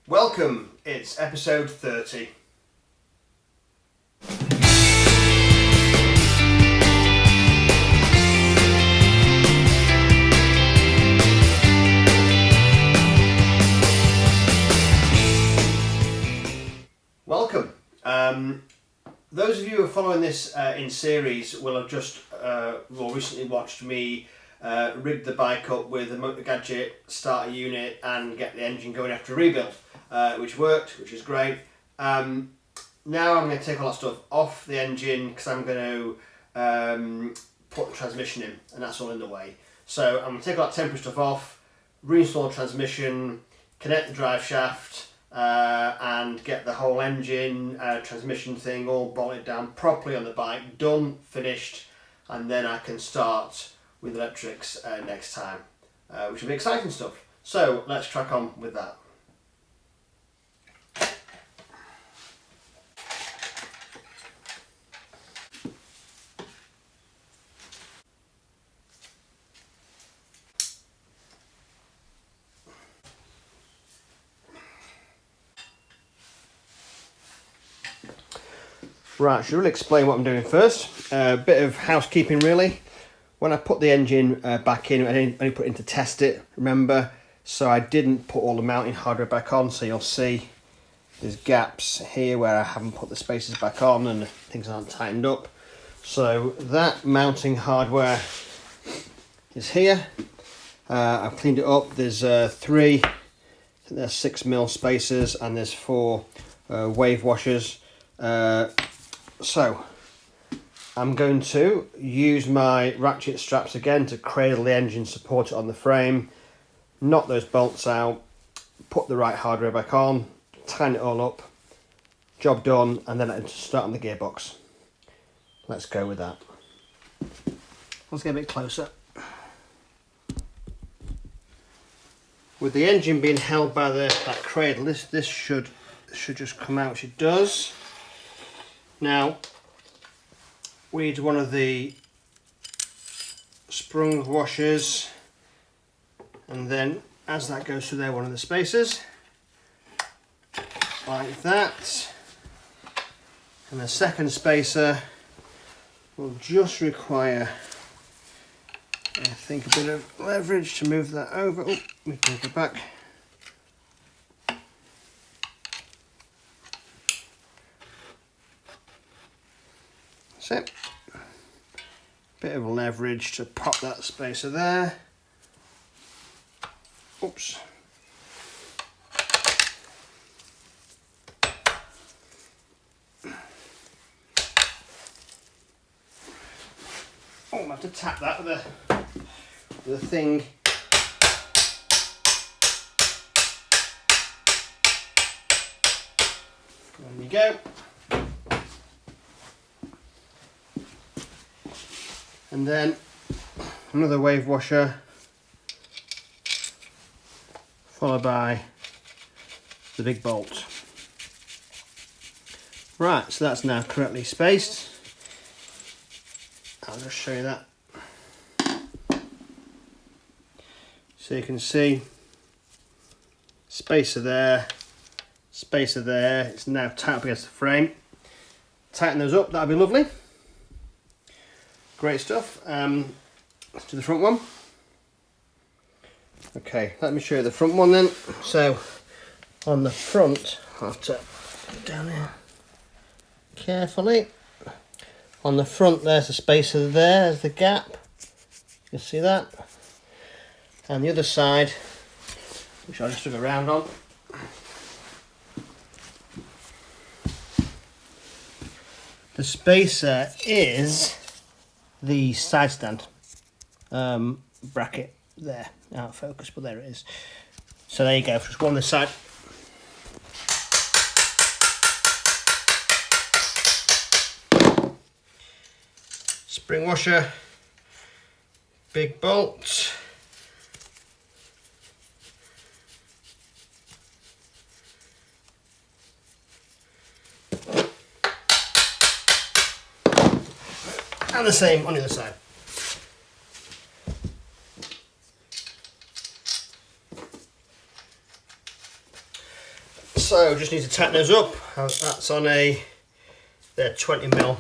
Welcome, it's episode 30. Welcome. Those of you who are following this in series will have just recently watched me rig the bike up with a motor gadget starter unit and get the engine going after a rebuild, which worked, which is great. Now I'm going to take all that stuff off the engine because I'm going to put the transmission in, and that's all in the way. So I'm going to take all that temporary stuff off, reinstall the transmission, connect the drive shaft, and get the whole engine, transmission thing all bolted down properly on the bike, done, finished, and then I can start with electrics next time, which will be exciting stuff. So let's crack on with that. Right, should really explain what I'm doing first. A bit of housekeeping really. When I put the engine back in, I only put it in to test it, remember? So I didn't put all the mounting hardware back on, so you'll see there's gaps here where I haven't put the spacers back on and things aren't tightened up. So that mounting hardware is here. I've cleaned it up. There's three, I think there's 6mm spacers, and there's 4 wave washers. So I'm going to use my ratchet straps again to cradle the engine, support it on the frame, knock those bolts out, put the right hardware back on, tighten it all up, job done, and then I can start on the gearbox. Let's go with that. Let's get a bit closer. With the engine being held by that cradle, this should just come out, which it does. Now, we need one of the sprung washers, and then as that goes through there, one of the spacers, like that. And the second spacer will just require, I think, a bit of leverage to move that over. Oh, we can go back. That's it. Bit of leverage to pop that spacer there. Oops. Oh, I have to tap that with a thing. There we go. And then another wave washer, followed by the big bolt. Right, so that's now correctly spaced. I'll just show you that. So you can see spacer there, it's now tight up against the frame. Tighten those up, that'd be lovely. Great stuff. Let's do the front one. Okay, let me show you the front one then. So on the front, I'll have to put it down here carefully. On the front there's a spacer there, there's the gap. You can see that. And the other side, which I'll just swing around on. The spacer is the side stand bracket there, out of focus, but there it is. So there you go, just one on this side. Spring washer, big bolt, and the same on the other side. So just need to tighten those up. That's on a, they're 20mm.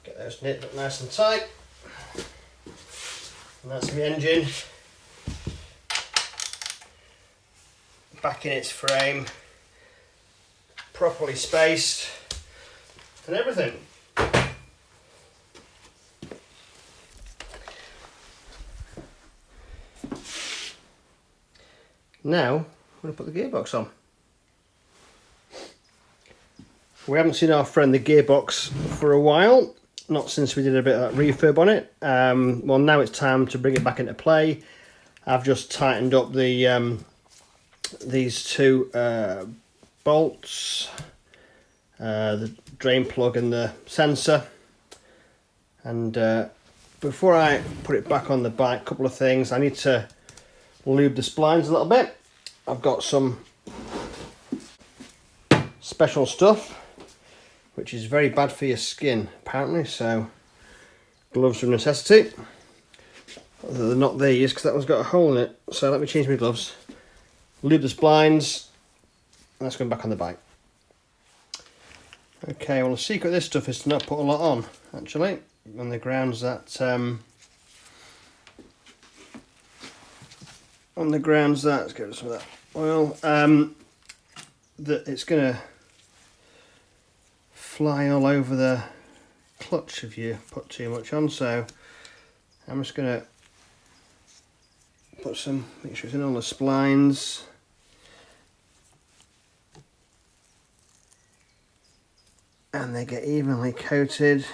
Get those knit up nice and tight. And that's my engine back in its frame, properly spaced and everything. Now I'm going to put the gearbox on. We haven't seen our friend the Gearbox for a while, not since we did a bit of that refurb on it. Well, now it's time to bring it back into play. I've just tightened up the these two bolts, the drain plug and the sensor. And before I put it back on the bike, a couple of things. I need to lube the splines a little bit. I've got some special stuff which is very bad for your skin apparently, so gloves are a necessity. Although they're not these because that one's got a hole in it, so let me change my gloves, lube the splines, and that's going back on the bike. Okay, well the secret of this stuff is to not put a lot on actually, on the grounds that let's get rid of some of that oil, that it's going to fly all over the clutch if you put too much on. So I'm just going to put some, make sure it's in all the splines. And they get evenly coated.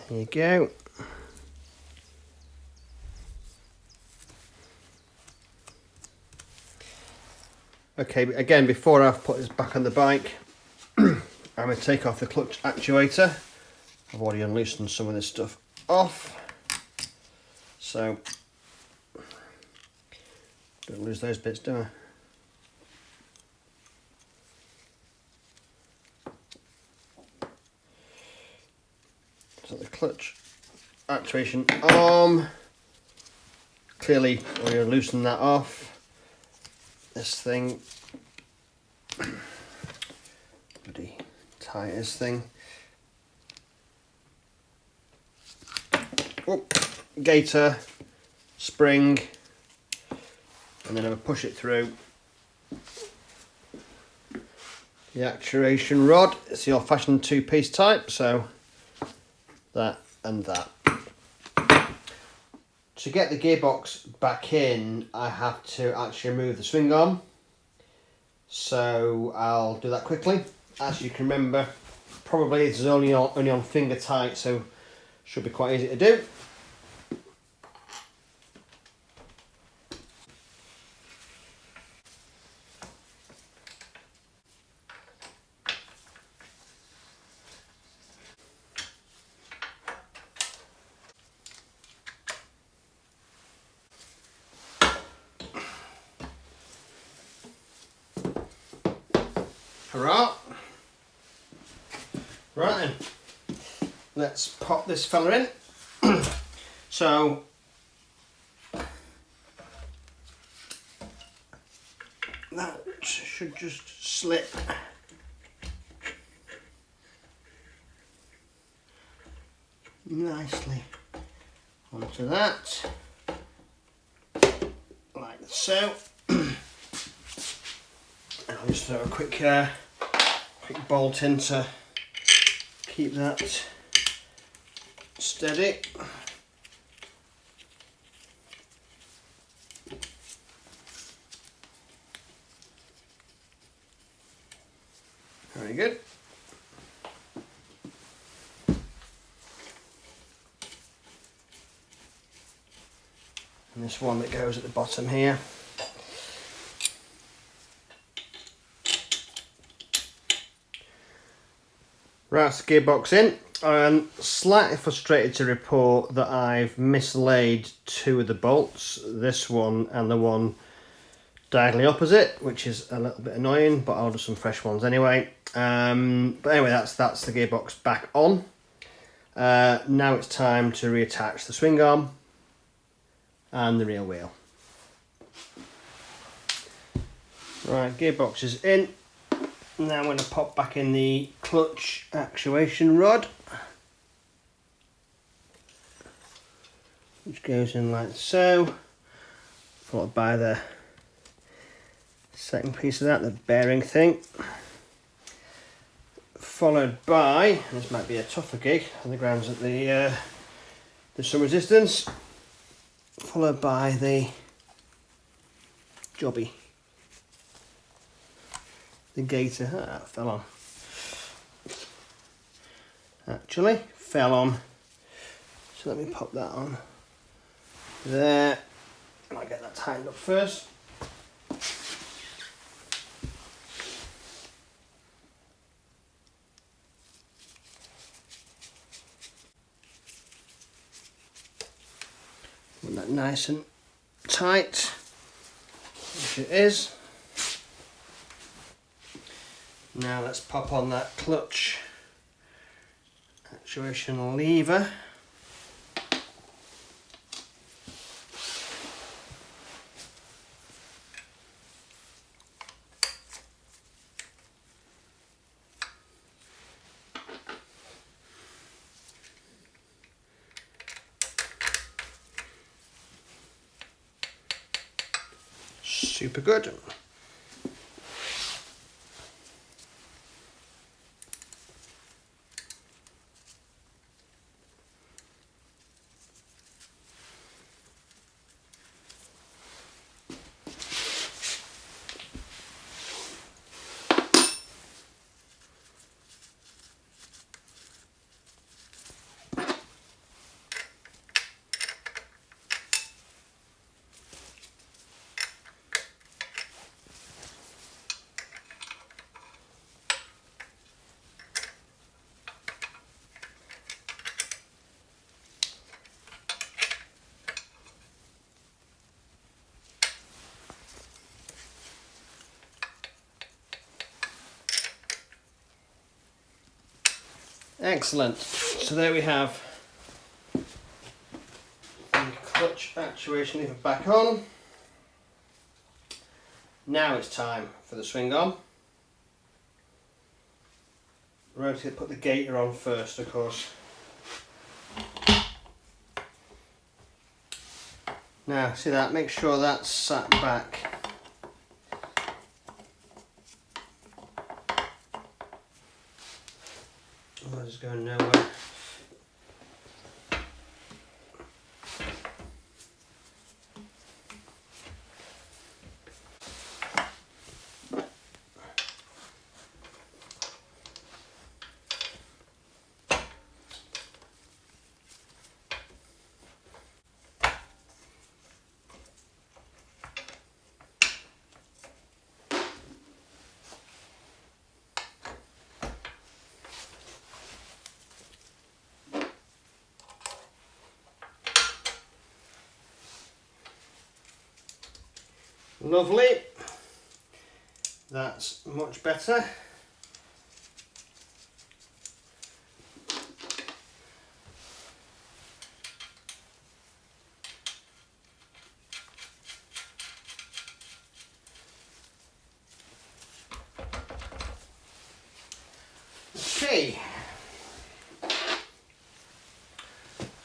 There you go. Okay, again, before I've put this back on the bike, I'm going to take off the clutch actuator. I've already unloosened some of this stuff off, so don't lose those bits, do I? So the clutch actuation arm, clearly we're going to loosen that off. This thing, bloody tight this thing. Oh, gaiter, spring, and then I'm going to push it through the actuation rod. It's the old-fashioned two-piece type, so that and that. To get the gearbox back in, I have to actually remove the swing arm, so I'll do that quickly. As you can remember, probably this is only on finger tight, so should be quite easy to do. Hurrah! Right then, let's pop this fella in. So that should just slip nicely onto that, like so. And I'll just throw a quick bolt in to keep that steady. Very good. And this one that goes at the bottom here. Right, so gearbox in. I'm slightly frustrated to report that I've mislaid two of the bolts, this one and the one diagonally opposite, which is a little bit annoying, but I'll do some fresh ones anyway. But anyway, that's the gearbox back on. Now it's time to reattach the swing arm and the rear wheel. Right, gearbox is in. Now I'm going to pop back in the clutch actuation rod, which goes in like so, followed by the second piece of that, the bearing thing, followed by, this might be a tougher gig on the grounds that there's some resistance, followed by the jobby, the gator. Ah, it fell on. Actually, fell on. So let me pop that on there. I'll get that tightened up first. Put that nice and tight, which it is. Now let's pop on that clutch actuation lever. Super good. Excellent. So there we have the clutch actuation lever back on. Now it's time for the swing arm. Rotate, put the gator on first, of course. Now, see that? Make sure that's sat back. Otherwise it's going nowhere. Lovely, that's much better. Okay,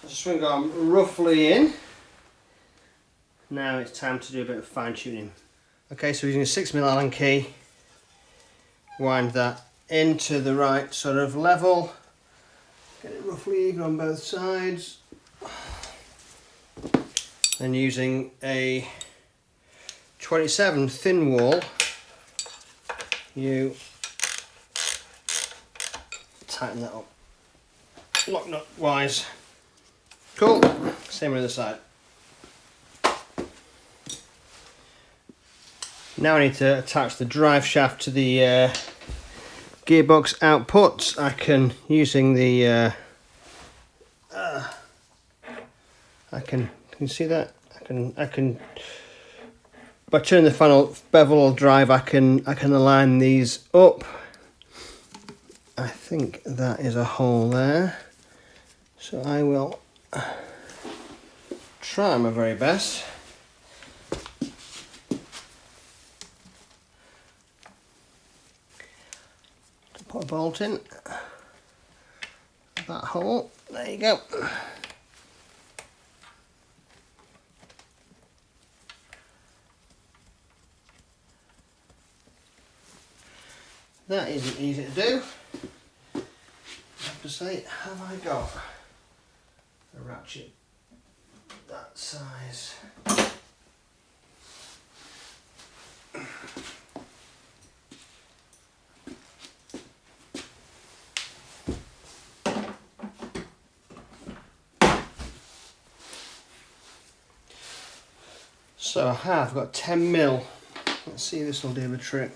so swing arm roughly in. Now it's time to do a bit of fine tuning. Okay, so using a 6mm Allen key, wind that into the right sort of level, get it roughly even on both sides. Then using a 27 thin wall, you tighten that up, lock nut wise. Cool, same on the other side. Now I need to attach the drive shaft to the gearbox outputs, I can, using the can you see that? I can by turning the final bevel drive, I can align these up. I think that is a hole there, so I will try my very best. Put a bolt in that hole. There you go. That isn't easy to do. I have to say, have I got a ratchet that size? So I have got 10mm. Let's see if this will do the trick.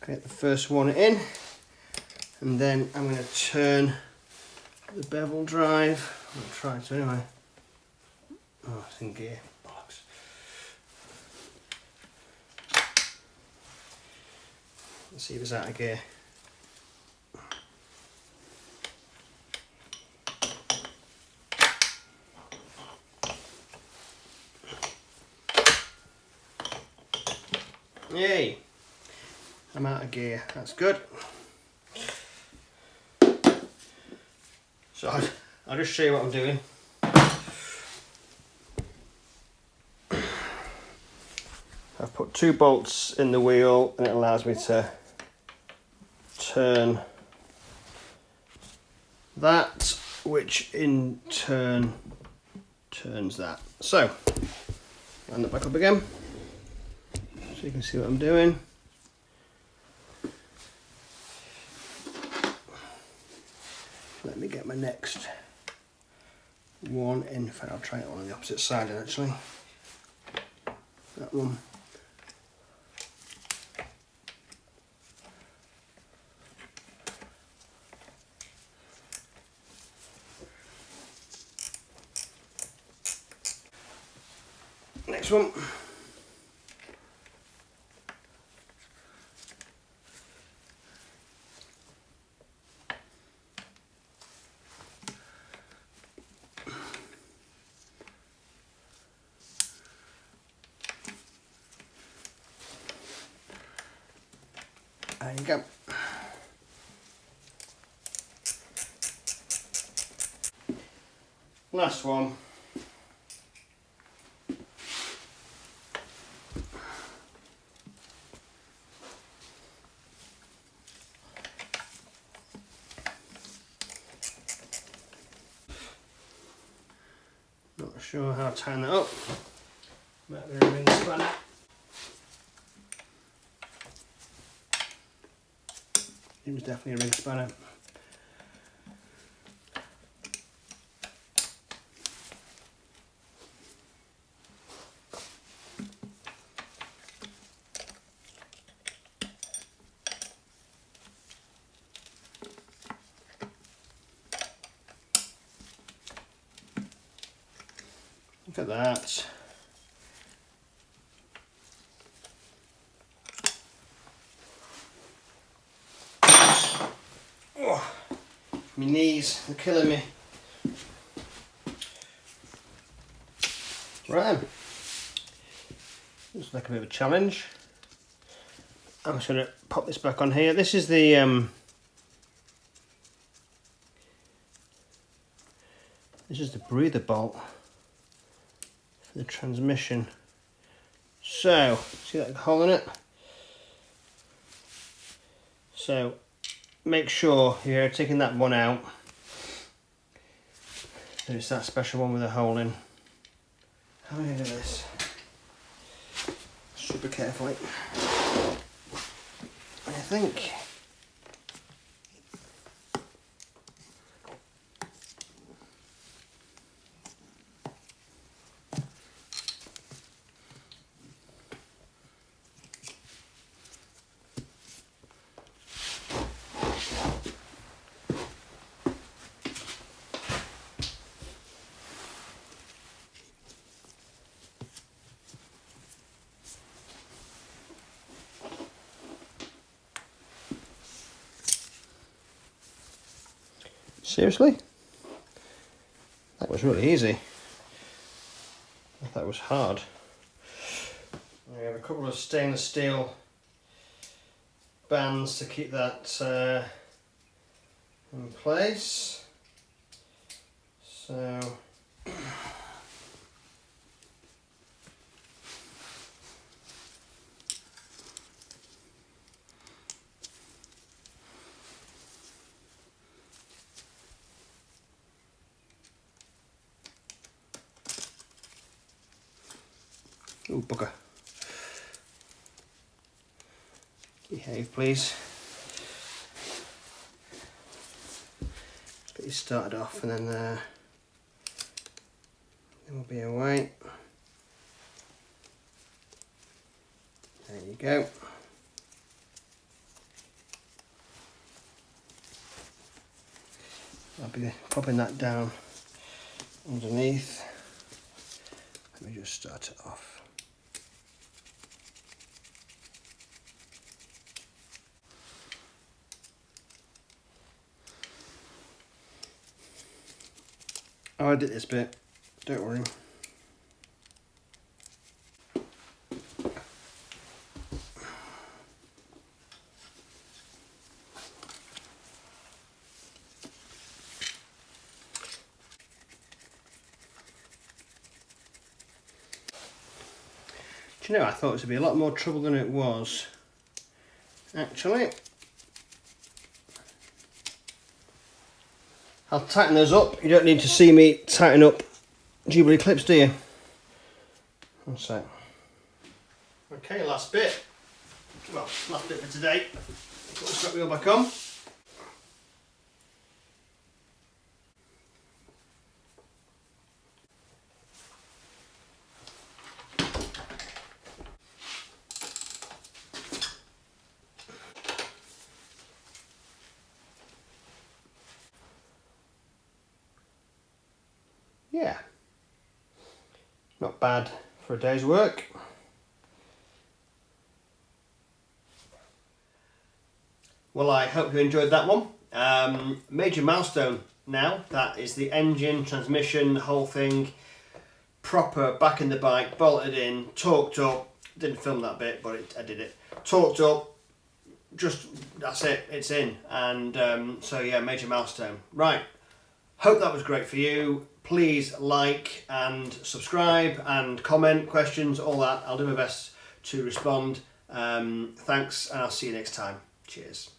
Get the first one in, and then I'm going to turn the bevel drive. I'll try to anyway. Oh, it's in gear. Bollocks. Let's see if it's out of gear. Yay! I'm out of gear, that's good. So I'll just show you what I'm doing. I've put 2 bolts in the wheel and it allows me to turn that, which in turn turns that. So, line it back up again so you can see what I'm doing. Let me get my next one in. In fact, I'll try it on the opposite side actually. That one. Next one. There you go. Last one. Not sure how to tighten that up. Might be a ring spanner. It was definitely a ring spanner. Look at that. Oh, my knees are killing me. Right, looks like a bit of a challenge. I'm just going to pop this back on here. This is the breather bolt for the transmission. So, see that hole in it? So, make sure you're taking that one out. That it's that special one with a hole in. How am I going to do this? super carefully. I think. Seriously? That was really easy. I thought it was hard. We have a couple of stainless steel bands to keep that in place. So oh, bugger. Behave, please. Get you started off and then we'll be away. There you go. I'll be popping that down underneath. Let me just start it off. Oh, I did this bit, don't worry. Do you know, I thought it was going to be a lot more trouble than it was, actually. I'll tighten those up. You don't need to see me tighten up Jubilee clips, do you? One sec. Okay, last bit. Well, last bit for today. Put the strap wheel back on. Yeah, not bad for a day's work. Well, I hope you enjoyed that one. Major milestone now. That is the engine, transmission, the whole thing, proper back in the bike, bolted in, torqued up. Didn't film that bit, but I did it. Torqued up, just that's it, it's in. And so yeah, major milestone. Right, hope that was great for you. Please like and subscribe and comment, questions, all that. I'll do my best to respond. Thanks, and I'll see you next time. Cheers.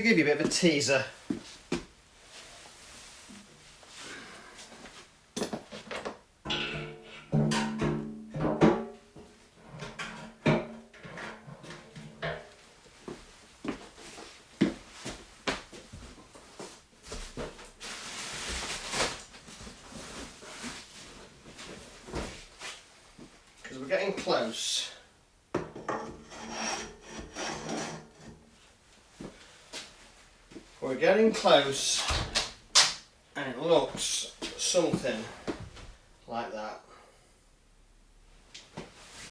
Give you a bit of a teaser. Because we're getting close. We're getting close, and it looks something like that.